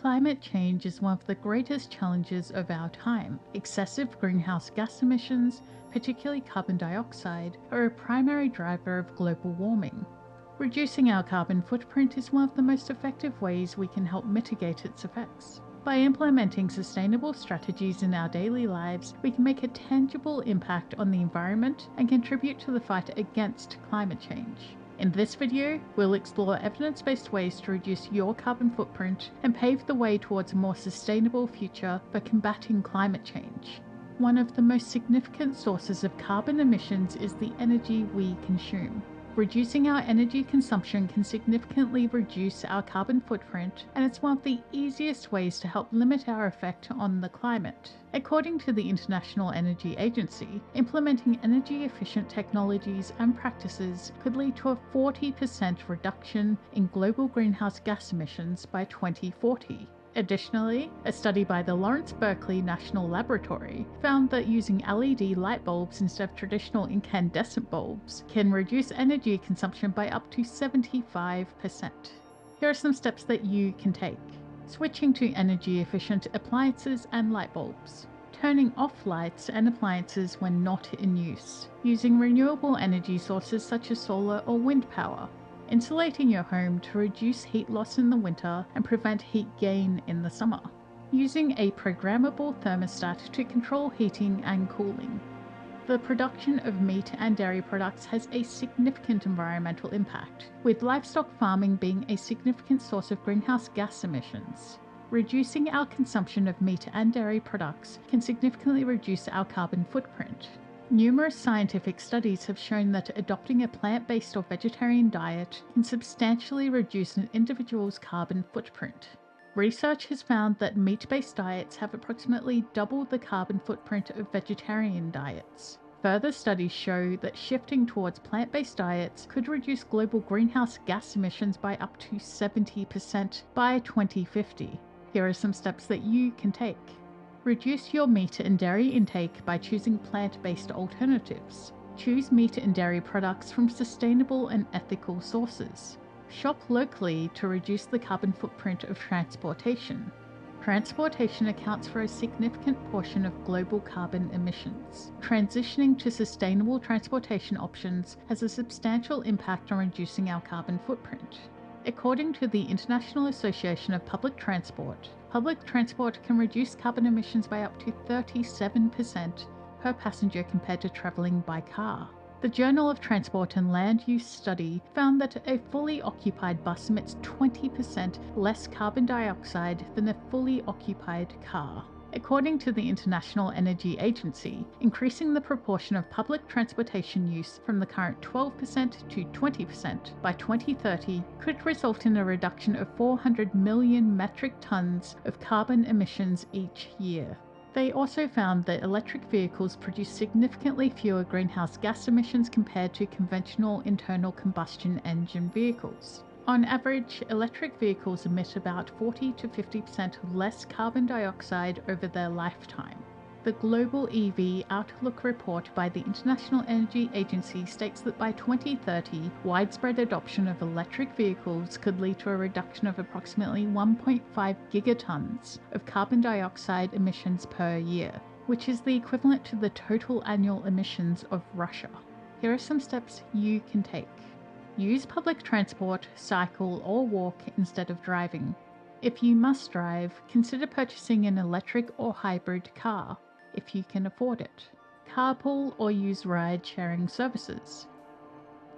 Climate change is one of the greatest challenges of our time. Excessive greenhouse gas emissions, particularly carbon dioxide, are a primary driver of global warming. Reducing our carbon footprint is one of the most effective ways we can help mitigate its effects. By implementing sustainable strategies in our daily lives, we can make a tangible impact on the environment and contribute to the fight against climate change. In this video, we'll explore evidence-based ways to reduce your carbon footprint and pave the way towards a more sustainable future for combating climate change. One of the most significant sources of carbon emissions is the energy we consume. Reducing our energy consumption can significantly reduce our carbon footprint, and it's one of the easiest ways to help limit our effect on the climate. According to the International Energy Agency, implementing energy-efficient technologies and practices could lead to a 40% reduction in global greenhouse gas emissions by 2040. Additionally, a study by the Lawrence Berkeley National Laboratory found that using LED light bulbs instead of traditional incandescent bulbs can reduce energy consumption by up to 75%. Here are some steps that you can take. Switching to energy-efficient appliances and light bulbs. Turning off lights and appliances when not in use. Using renewable energy sources such as solar or wind power. Insulating your home to reduce heat loss in the winter and prevent heat gain in the summer. Using a programmable thermostat to control heating and cooling. The production of meat and dairy products has a significant environmental impact, with livestock farming being a significant source of greenhouse gas emissions. Reducing our consumption of meat and dairy products can significantly reduce our carbon footprint. Numerous scientific studies have shown that adopting a plant-based or vegetarian diet can substantially reduce an individual's carbon footprint. Research has found that meat-based diets have approximately double the carbon footprint of vegetarian diets. Further studies show that shifting towards plant-based diets could reduce global greenhouse gas emissions by up to 70% by 2050. Here are some steps that you can take. Reduce your meat and dairy intake by choosing plant-based alternatives. Choose meat and dairy products from sustainable and ethical sources. Shop locally to reduce the carbon footprint of transportation. Transportation accounts for a significant portion of global carbon emissions. Transitioning to sustainable transportation options has a substantial impact on reducing our carbon footprint. According to the International Association of Public Transport can reduce carbon emissions by up to 37% per passenger compared to traveling by car. The Journal of Transport and Land Use study found that a fully occupied bus emits 20% less carbon dioxide than a fully occupied car. According to the International Energy Agency, increasing the proportion of public transportation use from the current 12% to 20% by 2030 could result in a reduction of 400 million metric tons of carbon emissions each year. They also found that electric vehicles produce significantly fewer greenhouse gas emissions compared to conventional internal combustion engine vehicles. On average, electric vehicles emit about 40 to 50% less carbon dioxide over their lifetime. The Global EV Outlook report by the International Energy Agency states that by 2030, widespread adoption of electric vehicles could lead to a reduction of approximately 1.5 gigatons of carbon dioxide emissions per year, which is the equivalent to the total annual emissions of Russia. Here are some steps you can take. Use public transport, cycle, or walk instead of driving. If you must drive, consider purchasing an electric or hybrid car, if you can afford it. Carpool or use ride-sharing services.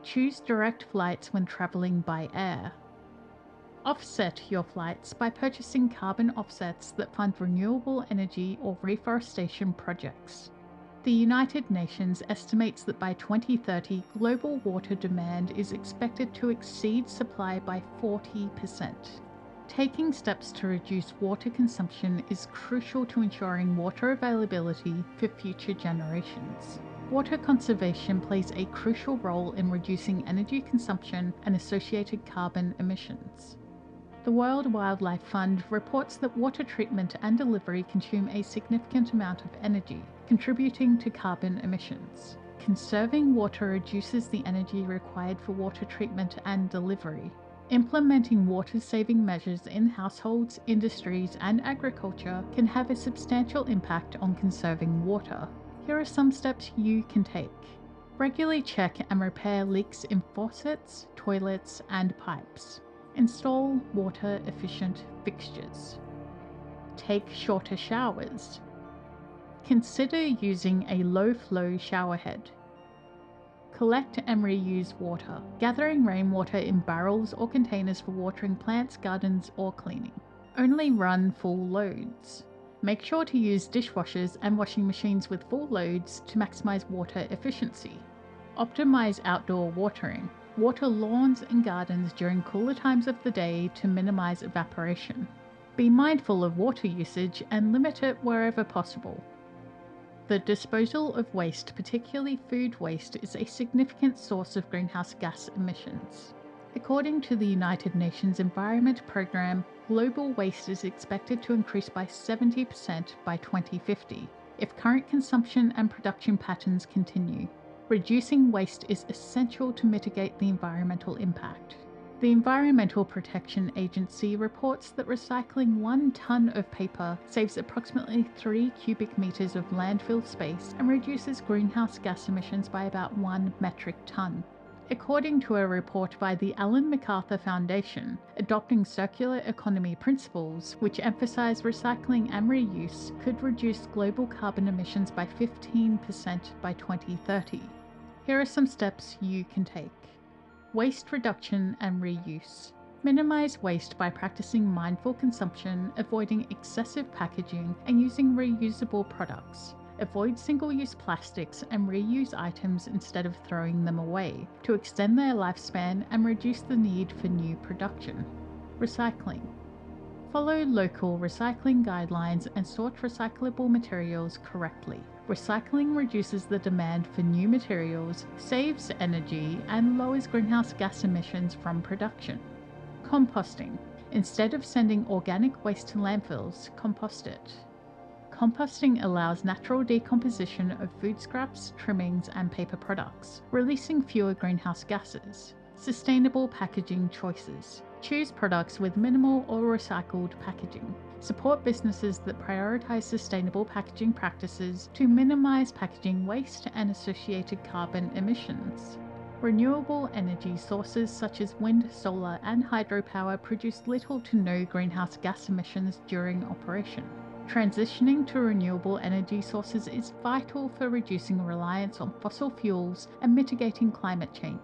Choose direct flights when traveling by air. Offset your flights by purchasing carbon offsets that fund renewable energy or reforestation projects. The United Nations estimates that by 2030, global water demand is expected to exceed supply by 40%. Taking steps to reduce water consumption is crucial to ensuring water availability for future generations. Water conservation plays a crucial role in reducing energy consumption and associated carbon emissions. The World Wildlife Fund reports that water treatment and delivery consume a significant amount of energy, contributing to carbon emissions. Conserving water reduces the energy required for water treatment and delivery. Implementing water-saving measures in households, industries, and agriculture can have a substantial impact on conserving water. Here are some steps you can take. Regularly check and repair leaks in faucets, toilets, and pipes. Install water-efficient fixtures. Take shorter showers. Consider using a low-flow shower head. Collect and reuse water, gathering rainwater in barrels or containers for watering plants, gardens, or cleaning. Only run full loads. Make sure to use dishwashers and washing machines with full loads to maximize water efficiency. Optimize outdoor watering. Water lawns and gardens during cooler times of the day to minimize evaporation. Be mindful of water usage and limit it wherever possible. The disposal of waste, particularly food waste, is a significant source of greenhouse gas emissions. According to the United Nations Environment Programme, global waste is expected to increase by 70% by 2050 if current consumption and production patterns continue. Reducing waste is essential to mitigate the environmental impact. The Environmental Protection Agency reports that recycling 1 ton of paper saves approximately 3 cubic meters of landfill space and reduces greenhouse gas emissions by about 1 metric ton. According to a report by the Ellen MacArthur Foundation, adopting circular economy principles, which emphasize recycling and reuse, could reduce global carbon emissions by 15% by 2030. Here are some steps you can take. Waste reduction and reuse. Minimize waste by practicing mindful consumption, avoiding excessive packaging, and using reusable products. Avoid single-use plastics and reuse items instead of throwing them away to extend their lifespan and reduce the need for new production. Recycling. Follow local recycling guidelines and sort recyclable materials correctly. Recycling reduces the demand for new materials, saves energy, and lowers greenhouse gas emissions from production. Composting. Instead of sending organic waste to landfills, compost it. Composting allows natural decomposition of food scraps, trimmings, and paper products, releasing fewer greenhouse gases. Sustainable packaging choices. Choose products with minimal or recycled packaging. Support businesses that prioritize sustainable packaging practices to minimize packaging waste and associated carbon emissions. Renewable energy sources such as wind, solar, and hydropower produce little to no greenhouse gas emissions during operation. Transitioning to renewable energy sources is vital for reducing reliance on fossil fuels and mitigating climate change.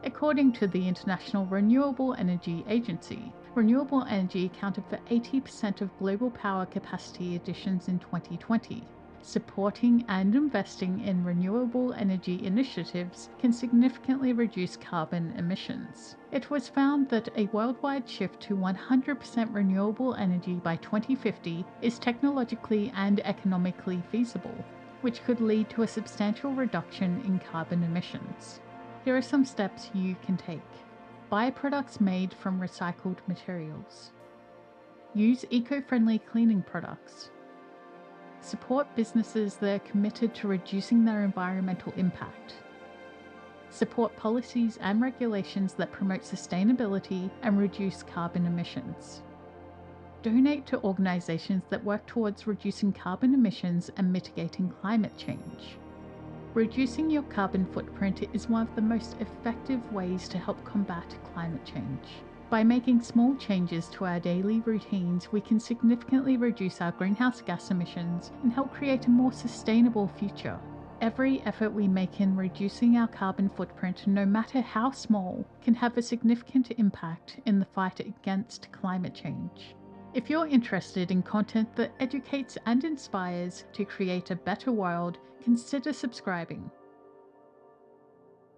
According to the International Renewable Energy Agency, renewable energy accounted for 80% of global power capacity additions in 2020. Supporting and investing in renewable energy initiatives can significantly reduce carbon emissions. It was found that a worldwide shift to 100% renewable energy by 2050 is technologically and economically feasible, which could lead to a substantial reduction in carbon emissions. Here are some steps you can take. Buy products made from recycled materials. Use eco-friendly cleaning products. Support businesses that are committed to reducing their environmental impact. Support policies and regulations that promote sustainability and reduce carbon emissions. Donate to organizations that work towards reducing carbon emissions and mitigating climate change. Reducing your carbon footprint is one of the most effective ways to help combat climate change. By making small changes to our daily routines, we can significantly reduce our greenhouse gas emissions and help create a more sustainable future. Every effort we make in reducing our carbon footprint, no matter how small, can have a significant impact in the fight against climate change. If you're interested in content that educates and inspires to create a better world, consider subscribing.